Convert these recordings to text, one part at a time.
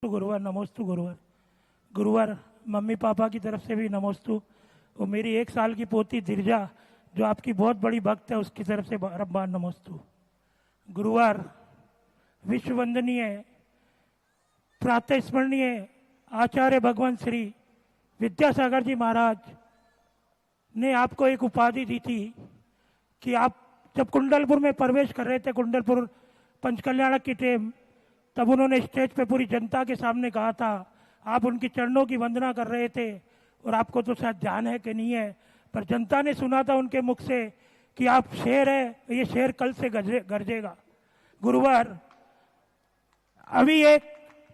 गुरुवार नमोस्तु गुरुवार। गुरुवार मम्मी पापा की तरफ से भी नमोस्तु। और मेरी 1 साल की पोती धीरजा जो आपकी बहुत बड़ी भक्त है उसकी तरफ से बार नमोस्तु। गुरुवार विश्व वंदनीय प्रातः स्मरणीय आचार्य भगवान श्री विद्यासागर जी महाराज ने आपको एक उपाधि दी थी कि आप जब कुंडलपुर में प्रवेश कर रहे थे, कुंडलपुर पंचकल्याणक की टीम, तब उन्होंने स्टेज पे पूरी जनता के सामने कहा था, आप उनकी चरणों की वंदना कर रहे थे और आपको तो शायद ध्यान है कि नहीं है, पर जनता ने सुना था उनके मुख से कि आप शेर है, ये शेर कल से गरजेगा। गुरुवार अभी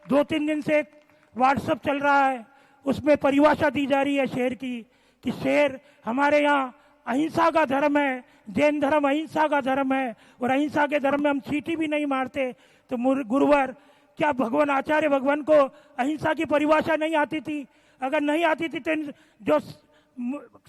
2-3 दिन से एक व्हाट्सएप चल रहा है, उसमें परिभाषा दी जा रही है शेर की कि शेर हमारे यहाँ अहिंसा का धर्म है, जैन धर्म अहिंसा का धर्म है और अहिंसा के धर्म में हम चींटी भी नहीं मारते। तो गुरुवार क्या भगवान आचार्य भगवान को अहिंसा की परिभाषा नहीं आती थी? अगर नहीं आती थी तो जो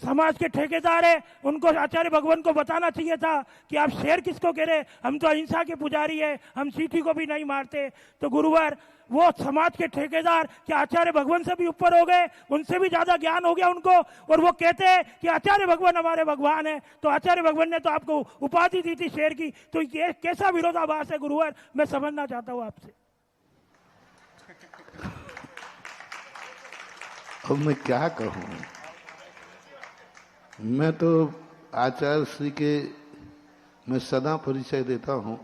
समाज के ठेकेदार है उनको आचार्य भगवान को बताना चाहिए था कि आप शेर किसको कह रहे, हम तो अहिंसा के पुजारी है, हम चींटी को भी नहीं मारते। तो गुरुवार वो समाज के ठेकेदार क्या आचार्य भगवान से भी ऊपर हो गए, उनसे भी ज्यादा ज्ञान हो गया उनको, और वो कहते हैं कि आचार्य भगवान हमारे भगवान है। तो आचार्य भगवान ने तो आपको उपाधि दी थी शेर की, तो ये कैसा विरोधाभास है गुरुवार, मैं समझना चाहता हूं आपसे। अब मैं क्या कहूं, मैं तो आचार्य श्री के मैं सदा परिचय देता हूं।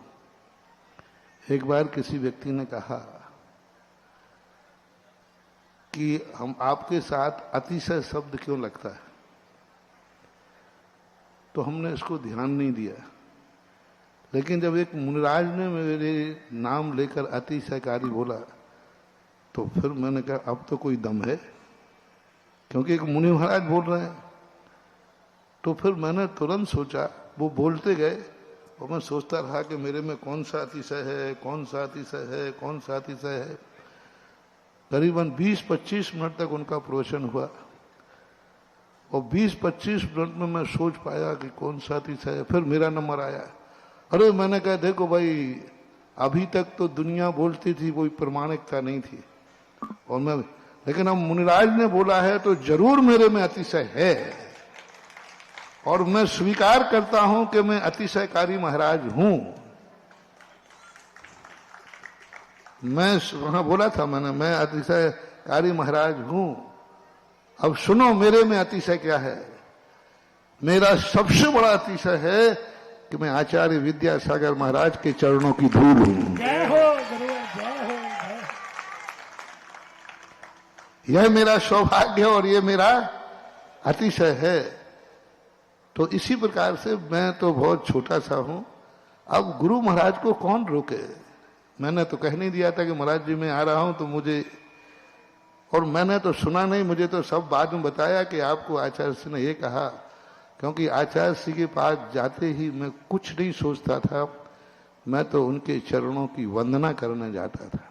एक बार किसी व्यक्ति ने कहा कि हम आपके साथ अतिशय शब्द क्यों लगता है, तो हमने इसको ध्यान नहीं दिया। लेकिन जब एक मुनिराज ने मेरे नाम लेकर अतिशयकारी बोला तो फिर मैंने कहा अब तो कोई दम है, क्योंकि एक मुनि महाराज बोल रहे हैं। तो फिर मैंने तुरंत सोचा, वो बोलते गए और मैं सोचता रहा कि मेरे में कौन सा अतिशय है, कौन सा अतिशय है, कौन सा अतिशय है। करीबन 20-25 मिनट तक उनका प्रवचन हुआ और 20-25 मिनट में मैं सोच पाया कि कौन सा अतिशय है। फिर मेरा नंबर आया। अरे मैंने कहा देखो भाई, अभी तक तो दुनिया बोलती थी, कोई प्रमाणिकता नहीं थी, और मैं, लेकिन अब मुनिराज ने बोला है तो जरूर मेरे में अतिशय है, और मैं स्वीकार करता हूं कि मैं अतिशयकारी महाराज हूं। मैं वहां बोला था मैंने, मैं अतिशयकारी महाराज हूं। अब सुनो मेरे में अतिशय क्या है। मेरा सबसे बड़ा अतिशय है कि मैं आचार्य विद्यासागर महाराज के चरणों की धूल हूं। जय हो गुरुवार, जय हो, जय। यह मेरा सौभाग्य और यह मेरा अतिशय है। तो इसी प्रकार से मैं तो बहुत छोटा सा हूं। अब गुरु महाराज को कौन रोके। मैंने तो कह नहीं दिया था कि महाराज जी मैं आ रहा हूं तो मुझे, और मैंने तो सुना नहीं, मुझे तो सब बाद में बताया कि आपको आचार्य श्री ने ये कहा। क्योंकि आचार्य श्री के पास जाते ही मैं कुछ नहीं सोचता था, मैं तो उनके चरणों की वंदना करने जाता था।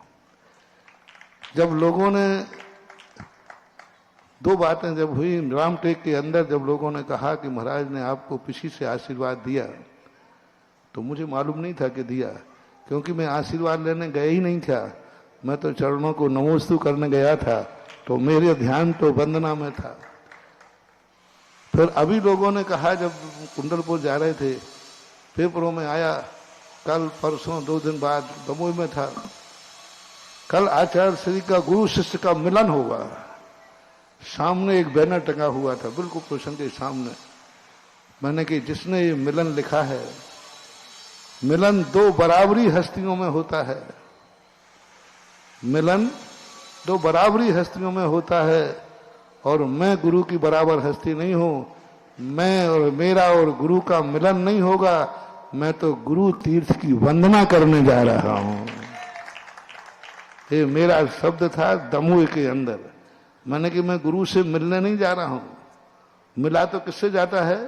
जब लोगों ने, 2 बातें जब हुई रामटेक के अंदर, जब लोगों ने कहा कि महाराज ने आपको पीछे से आशीर्वाद दिया, तो मुझे मालूम नहीं था कि दिया, क्योंकि मैं आशीर्वाद लेने गया ही नहीं था। मैं तो चरणों को नमोस्तु करने गया था, तो मेरे ध्यान तो वंदना में था। फिर अभी लोगों ने कहा, जब कुंडलपुर जा रहे थे, पेपरों में आया, कल परसों 2 दिन बाद दमोह में था, कल आचार्य श्री का गुरु शिष्य का मिलन होगा। सामने एक बैनर टंगा हुआ था, बिल्कुल प्रश्न के सामने। मैंने कि जिसने ये मिलन लिखा है, मिलन 2 बराबरी हस्तियों में होता है, मिलन 2 बराबरी हस्तियों में होता है, और मैं गुरु की बराबर हस्ती नहीं हूं। मैं और मेरा और गुरु का मिलन नहीं होगा, मैं तो गुरु तीर्थ की वंदना करने जा रहा हूं। ये मेरा शब्द था दमोह के अंदर। मैंने कि मैं गुरु से मिलने नहीं जा रहा हूं। मिला तो किससे जाता है?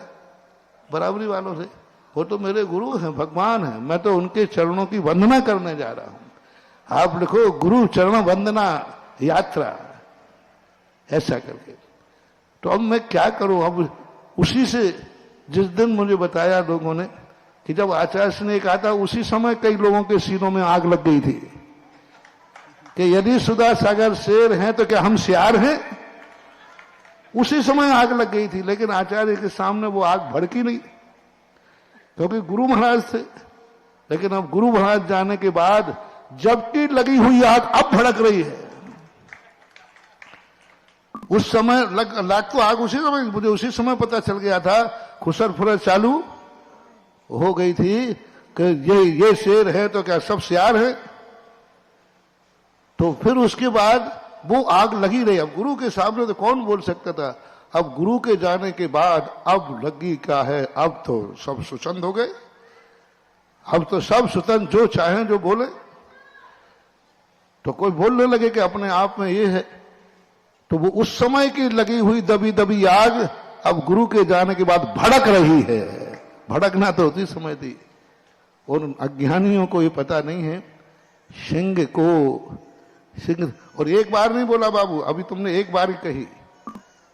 बराबरी वालों से। वो तो मेरे गुरु हैं, भगवान हैं, मैं तो उनके चरणों की वंदना करने जा रहा हूं। आप लिखो गुरु चरण वंदना यात्रा, ऐसा करके। तो अब मैं क्या करूं। अब उसी से जिस दिन मुझे बताया लोगों ने कि जब आचार्य ने कहा था, उसी समय कई लोगों के सीनों में आग लग गई थी। कि यदि सुधा सागर शेर हैं तो क्या हम सियार हैं। उसी समय आग लग गई थी, लेकिन आचार्य के सामने वो आग भड़की नहीं, क्योंकि गुरु महाराज थे। लेकिन अब गुरु महाराज जाने के बाद जबकि लगी हुई आग अब भड़क रही है। उस समय लग तो आग उसी समय, मुझे उसी समय पता चल गया था, खुसर फुसर चालू हो गई थी कि ये शेर है तो क्या सब सियार है। तो फिर उसके बाद वो आग लगी रही। अब गुरु के सामने तो कौन बोल सकता था। अब गुरु के जाने के बाद अब लगी क्या है, अब तो सब सुचंद हो गए। अब तो सब स्वतंत्र जो चाहें जो बोले। तो कोई बोलने लगे कि अपने आप में ये है। तो वो उस समय की लगी हुई दबी दबी आग अब गुरु के जाने के बाद भड़क रही है। भड़कना तो उसी समय थी। और अज्ञानियों को ये पता नहीं है। सिंह और एक बार नहीं बोला बाबू, अभी तुमने एक बार ही कही।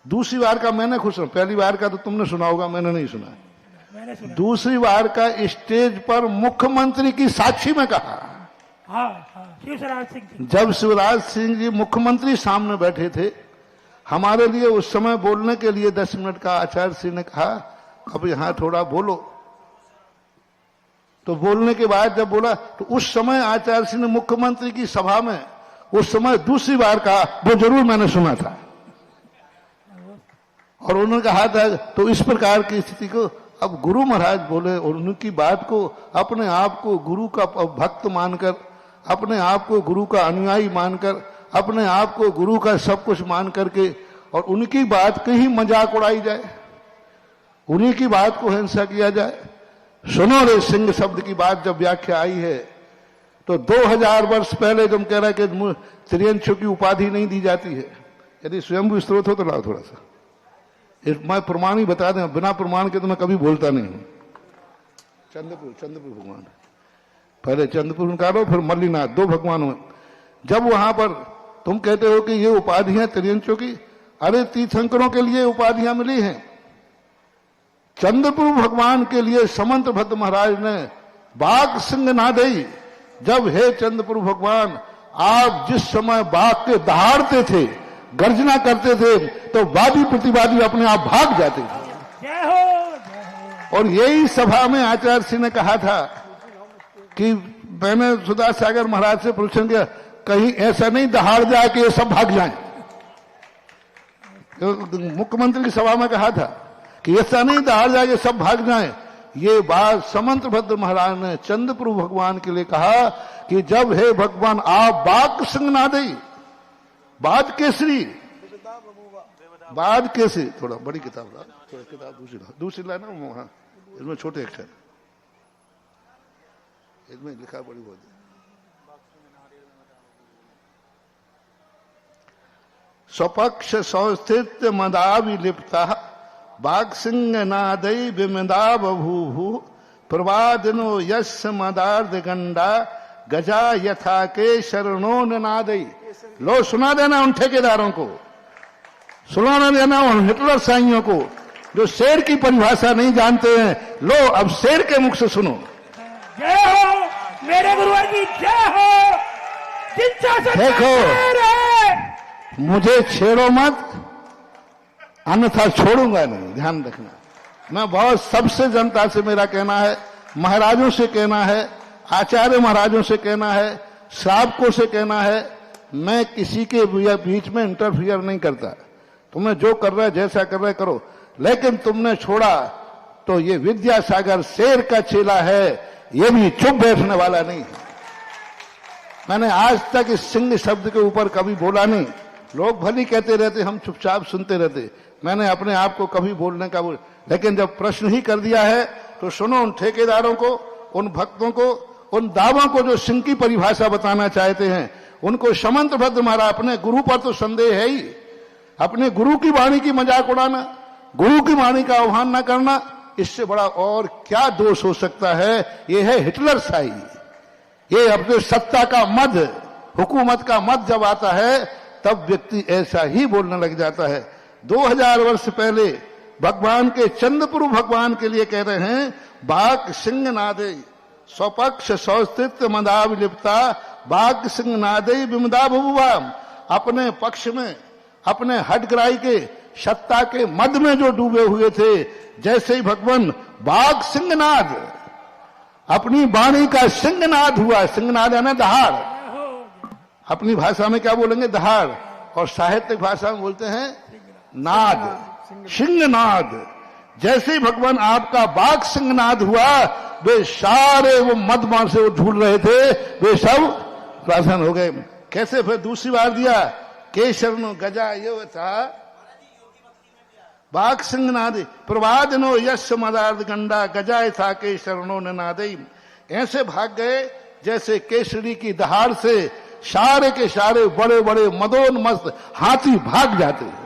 दूसरी बार का मैंने खुद सुना, पहली बार का तो तुमने सुना होगा, मैंने नहीं सुना। दूसरी बार का स्टेज पर मुख्यमंत्री की साक्षी में कहा। शिवराज सिंह जी, जब शिवराज सिंह जी मुख्यमंत्री सामने बैठे थे, हमारे लिए उस समय बोलने के लिए 10 मिनट का आचार्य सिंह ने कहा अब यहां थोड़ा बोलो। तो बोलने के बाद जब बोला तो उस समय आचार्य सिंह ने मुख्यमंत्री की सभा में उस समय दूसरी बार कहा, वो जरूर मैंने सुना था। और उन्होंने कहा था तो इस प्रकार की स्थिति को अब गुरु महाराज बोले और उनकी बात को अपने आप को गुरु का भक्त मानकर, अपने आप को गुरु का अनुयायी मानकर, अपने आप को गुरु का सब कुछ मान करके और उनकी बात की ही मजाक उड़ाई जाए, उन्हीं की बात को हिंसा किया जाए। सुनो रे सिंह शब्द की बात जब व्याख्या आई है तो 2000 वर्ष पहले जब कह रहा है कि त्रियंशु की उपाधि नहीं दी जाती है। यदि स्वयं स्त्रोत हो तो लाओ थोड़ा सा, मैं प्रमाण ही बता दें, बिना प्रमाण के तो मैं कभी बोलता नहीं हूं। चंद्रपुर भगवान, पहले चंद्रपुर निकालो फिर मल्लीनाथ, 2 भगवान हुए। जब वहां पर तुम कहते हो कि ये उपाधियां त्रियंशु की, अरे तीर्थंकरों के लिए उपाधियां मिली हैं। चंद्रपुर भगवान के लिए समंत भद्र महाराज ने बाघ सिंह नादई, जब हे चंद्रपुर भगवान आप जिस समय बाघ के दहाड़ते थे, गर्जना करते थे, तो वादी प्रतिवादी अपने आप भाग जाते थे। जय हो। और यही सभा में आचार्य सिंह ने कहा था कि मैंने सुधा सागर महाराज से पूछा गया कहीं ऐसा नहीं दहाड़ जाए कि ये सब भाग जाएं। तो मुख्यमंत्री की सभा में कहा था कि ऐसा नहीं दहाड़ जाए कि सब भाग जाएं। ये बात समंत भद्र महाराज ने चंद्रपुर भगवान के लिए कहा कि जब हे भगवान आप बाघ सिंह नादई, बाद केसरी, बाद केसरी, थोड़ा बड़ी किताब ला, थोड़ा किताब दूसरी ला ना, वहां इसमें छोटे अक्षर, इसमें लिखा बड़ी बहुत है। स्वपक्ष सौस्थित मदाविलिप्ता बाघ सिंह नादई विमदा बभूभु प्रवादिनो यस्य मदार्ध गंडा गजा यथा के शरणों नादई। लो सुना देना उन ठेकेदारों को, सुना देना उन हिटलर साइयों को जो शेर की परिभाषा नहीं जानते हैं। लो अब शेर के मुख से सुनो। जय हो मेरे गुरुवर की जय हो। देखो मुझे छेड़ो मत, अन्यथा छोड़ूंगा नहीं, ध्यान रखना। मैं बहुत सबसे जनता से मेरा कहना है, महाराजों से कहना है, आचार्य महाराजों से कहना है, श्रावकों से कहना है, मैं किसी के बीच में इंटरफियर नहीं करता। तुम्हें जो कर रहा है जैसा कर रहा है करो, लेकिन तुमने छोड़ा तो ये विद्यासागर शेर का चेला है, ये भी चुप बैठने वाला नहीं है। मैंने आज तक इस सिंह शब्द के ऊपर कभी बोला नहीं। लोग भली कहते रहते, हम चुपचाप सुनते रहते। मैंने अपने आप को कभी बोलने का लेकिन जब प्रश्न ही कर दिया है तो सुनो उन ठेकेदारों को, उन भक्तों को, उन दावों को जो सिंह की परिभाषा बताना चाहते हैं, उनको समंत भद्र महाराज, अपने गुरु पर तो संदेह है ही, अपने गुरु की वाणी की मजाक उड़ाना, गुरु की वाणी का आह्वान न करना, इससे बड़ा और क्या दोष हो सकता है। ये है हिटलर शाही। ये अपने सत्ता का मद, हुकूमत का मद जब आता है तब व्यक्ति ऐसा ही बोलने लग जाता है। 2000 वर्ष पहले भगवान के चंद्रपुर भगवान के लिए कह रहे हैं बाघ सिंह नादे स्वपक्ष सौस्तित्व मदाविलिप्ता बाघ सिंह नादई विमदा बबुआ, अपने पक्ष में, अपने हटग्राही के सत्ता के मद में जो डूबे हुए थे, जैसे ही भगवान बाघ सिंहनाद, अपनी वाणी का सिंहनाद हुआ, सिंहनाद है ना दहाड़, अपनी भाषा में क्या बोलेंगे दहाड़, और साहित्यिक भाषा में बोलते हैं नाद, सिंहनाद। जैसे ही भगवान आपका बाघ सिंहनाद हुआ, वे सारे वो मदमार से वो झूल रहे थे, वे सब प्रसन्न हो गए। कैसे फिर दूसरी बार दिया, केशरनो गजा ये था बाघ सिंहनाद प्रवादनो यश मदार्थ गंडा गजाए था केशरनो नादई। ऐसे भाग गए जैसे केसरी की दहाड़ से सारे के सारे बड़े बड़े मदोन्मस्त हाथी भाग जाते हैं,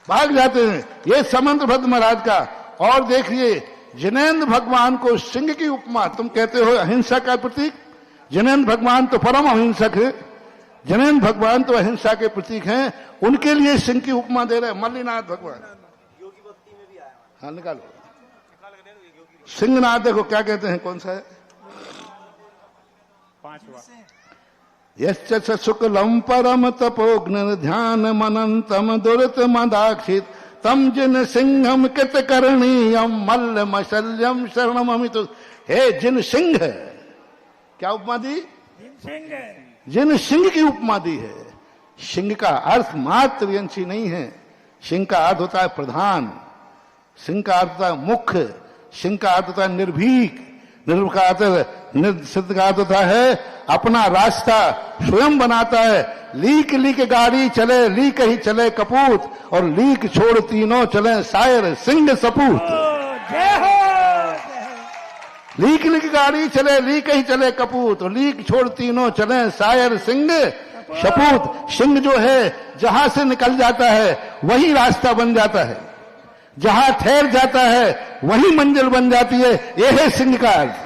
भाग जाते हैं। ये समंतभद्र महाराज का। और देखिए जिनेंद्र भगवान को सिंह की उपमा, तुम कहते हो अहिंसा का प्रतीक, जिनेंद्र भगवान तो परम अहिंसक है, जिनेंद्र भगवान तो अहिंसा के प्रतीक हैं, उनके लिए सिंह की उपमा दे रहे हैं मल्लीनाथ भगवान। हाँ निकालो सिंहनाथ, देखो क्या कहते हैं, कौन सा है, यश्च शुक्लम परम तपोग्न ध्यान मनंतम दुरित मदाक्षित तम जिन सिंहम कृत करणीयम मल्ल मशल्यम शरणम अमित। हे जिन सिंह, क्या उपमा दी, जिन सिंह की उपमा दी है। सिंह का अर्थ मात्र यंशी नहीं है, सिंह का अर्थ होता है प्रधान, सिंह का अर्थ होता है मुख्य, सिंह का अर्थ होता है निर्भीक, निर्भ का अर्थ, सिद्ध का अर्थ होता है अपना रास्ता स्वयं बनाता है। लीक लीक गाड़ी चले लीक ही चले कपूत, और लीक छोड़ तीनों चले शायर सिंह सपूत। लीक लीक गाड़ी चले लीक ही चले कपूत, और लीक छोड़ तीनों चले शायर सिंह सपूत। सिंह जो है जहां से निकल जाता है वही रास्ता बन जाता है, जहां ठहर जाता है वही मंजिल बन जाती है। यह है सिंह का अर्थ।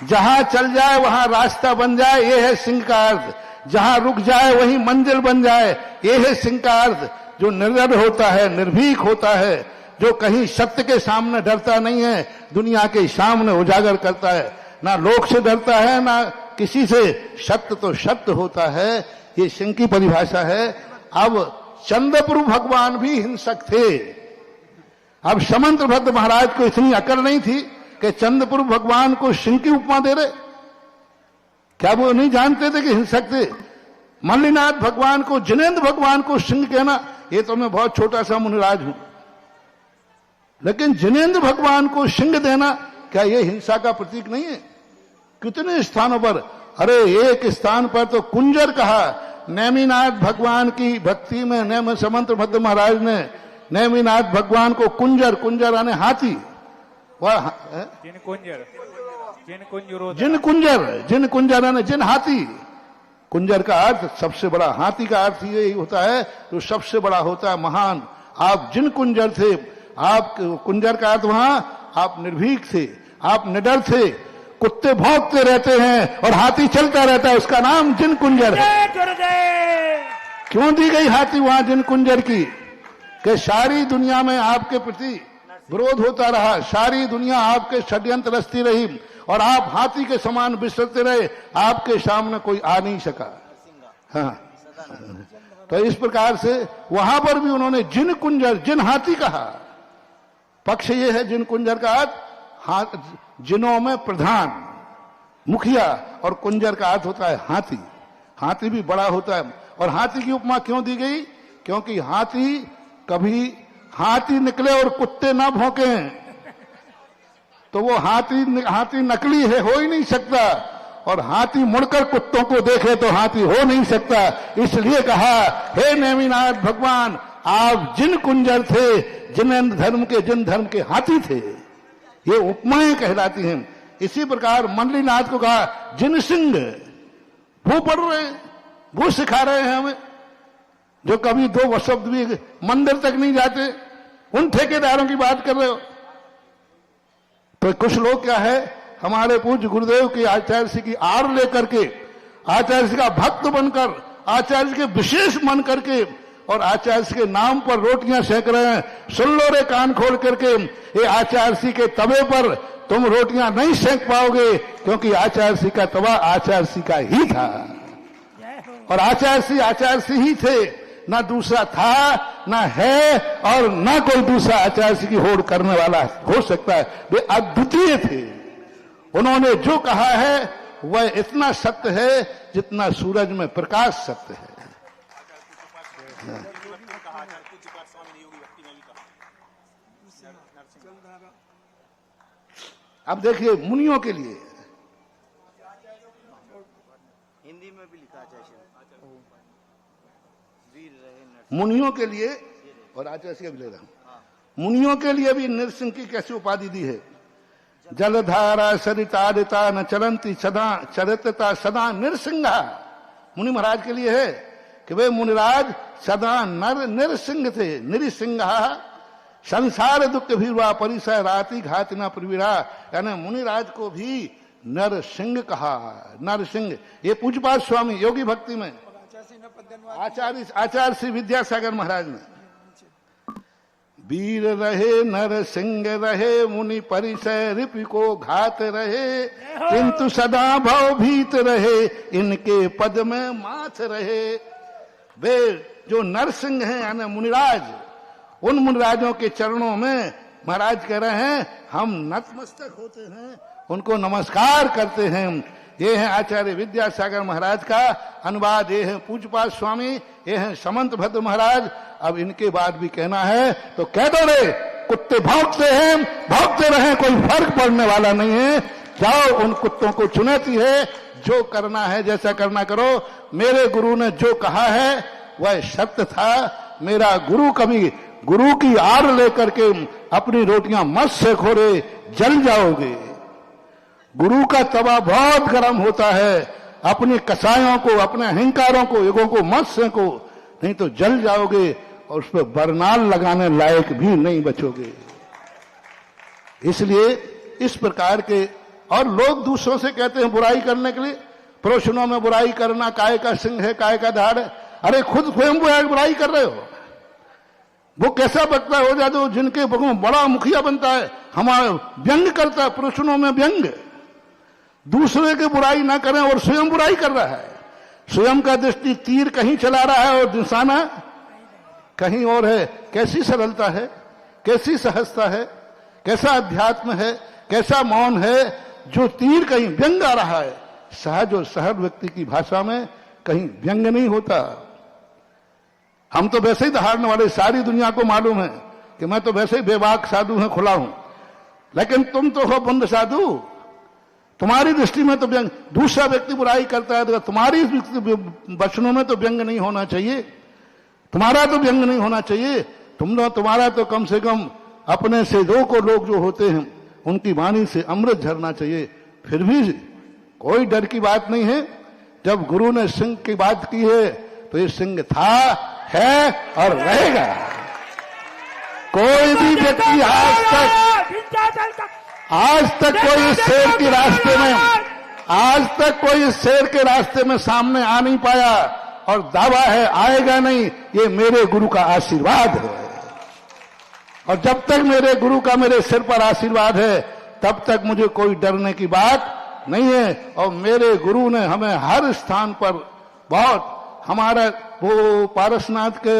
जहां चल जाए वहां रास्ता बन जाए, यह है सिंह का अर्थ। जहां रुक जाए वही मंजिल बन जाए, यह है सिंह का अर्थ। जो निर्डर होता है, निर्भीक होता है, जो कहीं सत्य के सामने डरता नहीं है, दुनिया के सामने उजागर करता है, ना लोक से डरता है ना किसी से, सत्य तो सत्य होता है, ये सिंह की परिभाषा है। अब चंद्रप्रभु भगवान भी हिंसक थे। अब समंतभद्र महाराज को इतनी अकल नहीं थी कि चंद्रप्रभु भगवान को सिंह की उपमा दे रहे। क्या वो नहीं जानते थे कि हिंसक थे? मल्लीनाथ भगवान को, जिनेंद्र भगवान को सिंह कहना, ये तो मैं बहुत छोटा सा मुनिराज हूं, लेकिन जिनेंद्र भगवान को सिंह देना, क्या ये हिंसा का प्रतीक नहीं है? कितने स्थानों पर, अरे एक स्थान पर तो कुंजर कहा। नेमिनाथ भगवान की भक्ति में नेम समंतभद्र महाराज ने नेमिनाथ भगवान को कुंजर, कुंजर यानी हाथी, जिन कुंजर यानी जिन हाथी। कुंजर का अर्थ सबसे बड़ा, हाथी का अर्थ यही होता है जो सबसे बड़ा होता है, महान। आप जिन कुंजर थे, आप कुंजर का अर्थ वहां आप निर्भीक थे, आप निडर थे। कुत्ते भौंकते रहते हैं और हाथी चलता रहता है, उसका नाम जिन कुंजर है। क्यों दी गई हाथी वहां जिन कुंजर की? कि सारी दुनिया में आपके प्रति विरोध होता रहा, सारी दुनिया आपके षड्यंत्र रचती रही और आप हाथी के समान विचरते रहे, आपके सामने कोई आ नहीं सका। हाँ, तो इस प्रकार से वहां पर भी उन्होंने जिन कुंजर, जिन हाथी कहा। पक्ष ये है जिन कुंजर का अर्थ जिनों में प्रधान, मुखिया, और कुंजर का अर्थ होता है हाथी। हाथी भी बड़ा होता है। और हाथी की उपमा क्यों दी गई? क्योंकि हाथी कभी हाथी निकले और कुत्ते ना भौंके तो वो हाथी नकली है, हो ही नहीं सकता। और हाथी मुड़कर कुत्तों को देखे तो हाथी हो नहीं सकता। इसलिए कहा, हे नेमिनाथ भगवान, आप जिन कुंजर थे, जिन धर्म के हाथी थे। ये उपमाएं कहलाती हैं। इसी प्रकार मल्लीनाथ को कहा जिन सिंह, वो पढ़ रहे हैं, वो सिखा रहे हैं हमें, जो कभी दो शब्द भी मंदिर तक नहीं जाते, उन ठेकेदारों की बात कर रहे हो। तो कुछ लोग क्या है, हमारे पूज्य गुरुदेव की आचार्य जी की आड़ लेकर के, आचार्य जी का भक्त बनकर, आचार्य जी के विशेष मन करके, और आचार्य जी के नाम पर रोटियां सेक रहे हैं। सुन लो रे कान खोल करके, ये आचार्य जी के तवे पर तुम रोटियां नहीं सेक पाओगे, क्योंकि आचार्य श्री का तवा आचार्य श्री का ही था और आचार्य श्री ही थे, ना दूसरा था, ना है और ना कोई दूसरा आचार्य श्री की होड़ करने वाला हो सकता है। वे अद्वितीय थे। उन्होंने जो कहा है वह इतना सत्य है जितना सूरज में प्रकाश सत्य है। अब देखिए, मुनियों के लिए हिंदी में भी लिखा है, मुनियों के लिए और आचार्य से भी ले रहा हूं, मुनियों के लिए भी नरसिंह की कैसी उपाधि दी है। जलधारा सरितारिता न चलंती सदा चरितता सदा नरसिंहा। मुनि महाराज के लिए है कि वे मुनिराज सदा नर नरसिंह थे। नरसिंहा संसार दुख भीरवा परिसर राति घात न प्रवीरा, यानी मुनिराज को भी नरसिंह कहा। नरसिंह, ये पूज्यपाद स्वामी योगी भक्ति में आचार्य श्री विद्यासागर महाराज ने, वीर रहे नर सिंह रहे मुनि परिसर रिपि को घात रहे, किंतु सदा भव भीत रहे इनके पद में माथ रहे। वे जो नरसिंह हैं यानी मुनिराज, उन मुनिराजों के चरणों में महाराज कह रहे हैं हम नतमस्तक होते हैं, उनको नमस्कार करते हैं। ये है आचार्य विद्यासागर महाराज का अनुवाद, ये है पूज्यपाद स्वामी, ये है समंत भद्र महाराज। अब इनके बाद भी कहना है तो कह दो रे, कुत्ते भौंकते हैं, भौंकते रहे, कोई फर्क पड़ने वाला नहीं है। जाओ, उन कुत्तों को चुनौती है, जो करना है जैसा करना करो। मेरे गुरु ने जो कहा है वह सत्य था। मेरा गुरु कभी गुरु की आड़ लेकर के अपनी रोटियां मत सेको रे, जल जाओगे। गुरु का तवा बहुत गर्म होता है, अपने कसायों को, अपने अहंकारों को, युगों को मत सेको, नहीं तो जल जाओगे और उस पर बरनाल लगाने लायक भी नहीं बचोगे। इसलिए इस प्रकार के, और लोग दूसरों से कहते हैं बुराई करने के लिए, पड़ोसियों में बुराई करना काय का सिंह है, काय का धाड़ है। अरे खुद स्वयं बुराई कर रहे हो। वो कैसा वक्ता हो जाते हो जिनके बड़ा मुखिया बनता है, हमारा व्यंग करता है, पड़ोसियों में व्यंग, दूसरे की बुराई ना करें और स्वयं बुराई कर रहा है। स्वयं का दृष्टि तीर कहीं चला रहा है और निशाना कहीं और है। कैसी सरलता है, कैसी सहजता है, कैसा अध्यात्म है, कैसा मौन है, जो तीर कहीं व्यंग आ रहा है। सहज और सहज व्यक्ति की भाषा में कहीं व्यंग नहीं होता। हम तो वैसे ही दहाड़ने वाले, सारी दुनिया को मालूम है कि मैं तो वैसे ही बेबाक साधु है, खुला हूं, लेकिन तुम तो हो बंद साधु। तुम्हारी दृष्टि में तो व्यंग, दूसरा व्यक्ति बुराई करता है तो तुम्हारी वचनों में तो व्यंग नहीं होना चाहिए, तुम्हारा तो व्यंग नहीं होना चाहिए। तुम्हारा तो कम से कम अपने से दो को लोग जो होते हैं उनकी वाणी से अमृत झरना चाहिए। फिर भी कोई डर की बात नहीं है। जब गुरु ने सिंह की बात की है तो ये सिंह था, है और रहेगा। कोई भी व्यक्ति आज तक कोई शेर के रास्ते में, आज तक कोई शेर के रास्ते में सामने आ नहीं पाया और दावा है आएगा नहीं। ये मेरे गुरु का आशीर्वाद है और जब तक मेरे गुरु का मेरे सिर पर आशीर्वाद है तब तक मुझे कोई डरने की बात नहीं है। और मेरे गुरु ने हमें हर स्थान पर बहुत, हमारा वो पारसनाथ के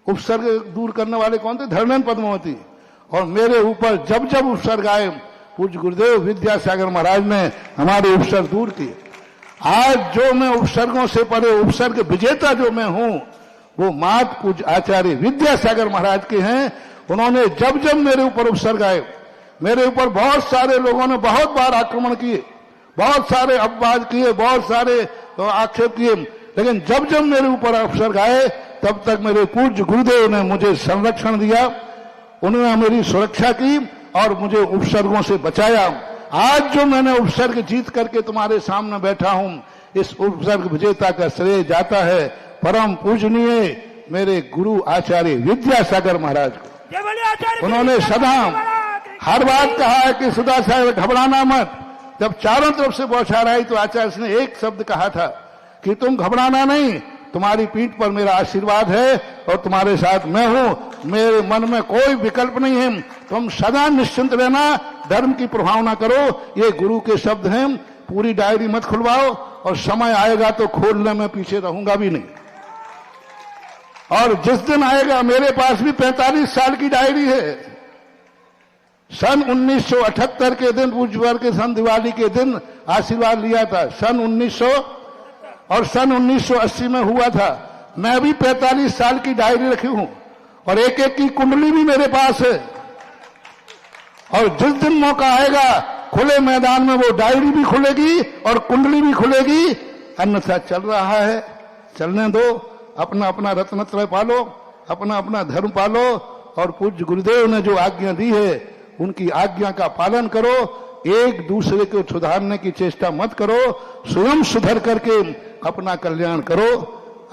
उपसर्ग दूर करने वाले कौन थे, धर्मेंद्र पद्मावती, और मेरे ऊपर जब जब उपसर्ग आए पूज्य गुरुदेव विद्यासागर महाराज ने हमारे उपसर्ग दूर किए। आज जो मैं उपसर्गों से परे उपसर्ग विजेता जो मैं हूं वो मात पूज्य आचार्य विद्यासागर महाराज के हैं। उन्होंने जब जब मेरे ऊपर उपसर्ग आए, मेरे ऊपर बहुत सारे लोगों ने बहुत बार आक्रमण किए, बहुत सारे अपवाद किए, बहुत सारे आक्षेप किए, लेकिन जब जब मेरे ऊपर उपसर्ग आए तब तक मेरे पूज्य गुरुदेव ने मुझे संरक्षण दिया, उन्होंने मेरी सुरक्षा की और मुझे उपसर्गों से बचाया। आज जो मैंने उपसर्ग जीत करके तुम्हारे सामने बैठा हूं, इस उपसर्ग विजेता का श्रेय जाता है परम पूजनीय मेरे गुरु आचार्य विद्यासागर महाराज को। उन्होंने सदा हर बात कहा है कि सुधा साहब घबराना मत। जब चारों तरफ से बौछार आई तो आचार्य ने एक शब्द कहा था कि तुम घबराना नहीं, तुम्हारी पीठ पर मेरा आशीर्वाद है और तुम्हारे साथ मैं हूं, मेरे मन में कोई विकल्प नहीं है, तुम सदा निश्चिंत रहना, धर्म की प्रभावना करो। ये गुरु के शब्द हैं। पूरी डायरी मत खुलवाओ, और समय आएगा तो खोलने में पीछे रहूंगा भी नहीं। और जिस दिन आएगा, मेरे पास भी 45 साल की डायरी है। सन 1978 के दिन, पूज्यवर के सन दिवाली के दिन आशीर्वाद लिया था। सन 1900 और सन 1980 में हुआ था। मैं भी 45 साल की डायरी रखी हूं, और एक एक की कुंडली भी मेरे पास है। और जिस दिन मौका आएगा, खुले मैदान में वो डायरी भी खुलेगी और कुंडली भी खुलेगी। अन्यथा चल रहा है, चलने दो। अपना अपना रत्नत्रय पालो, अपना अपना धर्म पालो, और पूज्य गुरुदेव ने जो आज्ञा दी है उनकी आज्ञा का पालन करो। एक दूसरे को सुधारने की चेष्टा मत करो, स्वयं सुधर करके अपना कल्याण करो।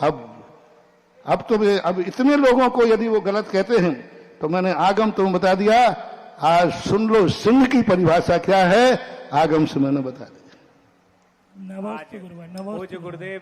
अब इतने लोगों को यदि वो गलत कहते हैं तो मैंने आगम तो बता दिया। आज सुन लो सिंह की परिभाषा क्या है, आगम से मैंने बता दिया। नमस्ते गुरुवार, नमस्ते गुरुदेव।